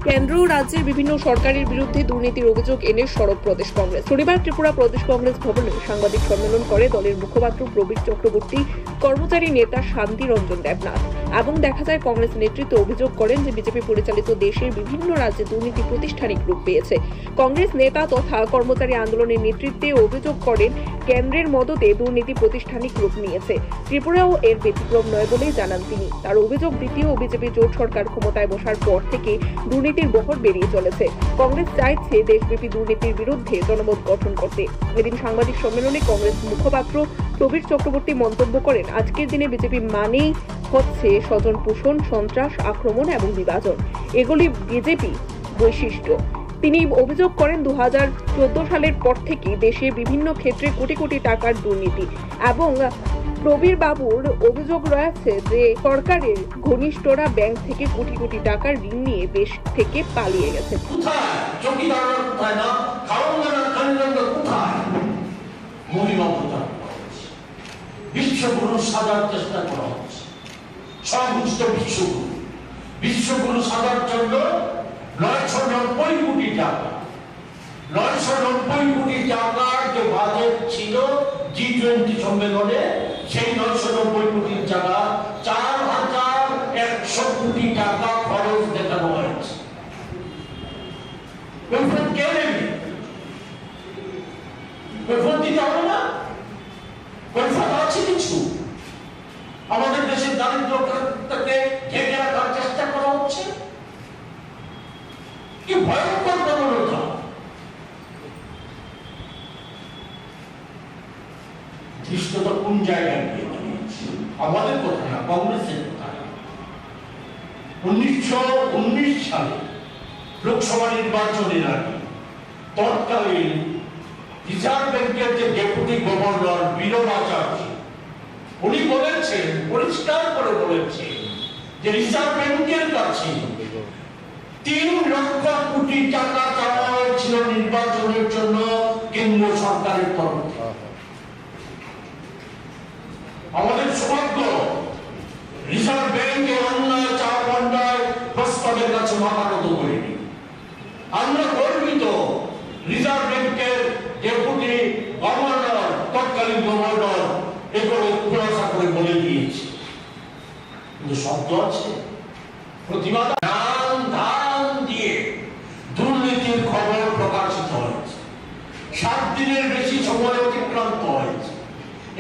কেন্দ্র ও রাজ্যের বিভিন্ন সরকারের বিরুদ্ধে দুর্নীতির অভিযোগ এনে সরব প্রদেশ কংগ্রেস। শনিবার ত্রিপুরা প্রদেশ কংগ্রেস ভবনে সাংবাদিক সম্মেলন করে দলের মুখপাত্র প্রবীর চক্রবর্তী, কর্মচারী নেতা শান্তি রঞ্জন দেবনাথ। এবং দেখা যায় কংগ্রেস নেতৃত্ব অভিযোগ করেন যে বিজেপি পরিচালিত দেশের বিভিন্ন রাজ্যে দুর্নীতি প্রতিষ্ঠানিক রূপ পেয়েছে। কংগ্রেস নেতা তথা কর্মচারী আন্দোলনের নেতৃত্বে অভিযোগ করেন কেন্দ্রের মদতে দুর্নীতি প্রতিষ্ঠানিক রূপ নিয়েছে। ত্রিপুরাও এর ব্যতিক্রম নয় বলেই জানান তিনি। তার অভিযোগ, দ্বিতীয় বিজেপি জোট সরকার ক্ষমতায় বসার পর থেকে দুর্নীতির বহর বেরিয়ে চলেছে। কংগ্রেস চাইছে দেশব্যাপী দুর্নীতির বিরুদ্ধে জনমত গঠন করতে। এদিন সাংবাদিক সম্মেলনে কংগ্রেস মুখপাত্র প্রবীর চক্রবর্তী মন্তব্য করেন, আজকের দিনে বিজেপি মানেই হচ্ছে স্বজন পোষণ, সন্ত্রাস, আক্রমণ এবং বিভাজন। এগুলি বিজেপি বৈশিষ্ট্য। তিনি অভিযোগ করেন 2014 সালের পর থেকে দেশে বিভিন্ন ক্ষেত্রে কোটি কোটি টাকার দুর্নীতি এবং প্রবীর বাবুর অভিযোগ রয়েছে যে সরকারের ঘনিষ্ঠরা ব্যাংক থেকে কোটি কোটি টাকার ঋণ নিয়ে দেশ থেকে পালিয়ে গেছে। বিশ্বগুরু সাজার চেষ্টা করা হচ্ছে, সংযুক্ত বিশ্বগুরু সাজার জন্য 990 কোটি টাকা, 990 কোটি টাকার যে বাজেট ছিল G20 সম্মেলনে, সেই 990 কোটির জায়গা 4100 কোটি টাকা খরচ দেখানো হয়েছে। কে নেবে? দিতে হবে না? আছে কিছু আমাদের দেশের দারিদ্রতাকে ঢেকে রাখার চেষ্টা করা হচ্ছে। কি ভয়ঙ্কর প্রবণতা! ধৃষ্টতা কোন জায়গায় গিয়ে দাঁড়িয়েছে? আমাদের কথা না, কংগ্রেসের কথা। 1919 সালে লোকসভা নির্বাচনের আগে তৎকালীন রিজার্ভ ব্যাংকের যে ডেপুটি গভর্নর বিনোদ আচার্য, উনি বলেছেন, পরিষ্কার করে বলেছেন যে রিজার্ভ ব্যাংকের কাছে 3 লক্ষ কোটি টাকা চাওয়া হয়েছিল নির্বাচনের জন্য কেন্দ্র সরকারের তরফ থেকে। আমাদের সৌভাগ্য, রিজার্ভ ব্যাংকের অন্যায় চাপ-অন্যায় প্রস্তাবের কাছে মাথা নত করেনি। আমরা গর্বিত, রিজার্ভ ব্যাংকের ডেপুটি গভর্নর, তৎকালীন গভর্নর এগুলো খুলাসা করে বলে দিয়েছে। কিন্তু শব্দ আছে, প্রতিবাদ ধান দিয়ে দুর্নীতির খবর প্রকাশিত হয়েছে। 7 দিনের বেশি সময় অতিক্রান্ত হয়েছে।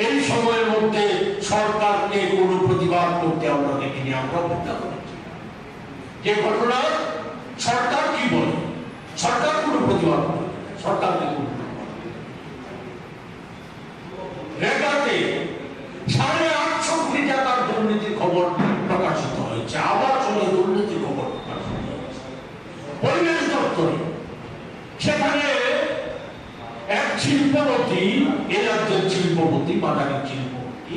এই সময়ের মধ্যে সরকারকে কোনো প্রতিবাদ করতে আমরা দেখিনি। আমরা অপেক্ষা করেছি যে ঘটনা সরকার কি বলে। সরকার কোনো প্রতিবাদ করে, সরকারকে কোনো রেগাতে 850 কোটি টাকার দুর্নীতির খবর প্রকাশিত হয়েছে। আবার চলে দুর্নীতির খবর প্রকাশিত হয়েছে পরিবেশ দপ্তরে। সেখানে এক শিল্পপতি, এ রাজ্যের শিল্পপতি, বাজারের শিল্পপতি।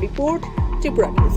Report Tripura news.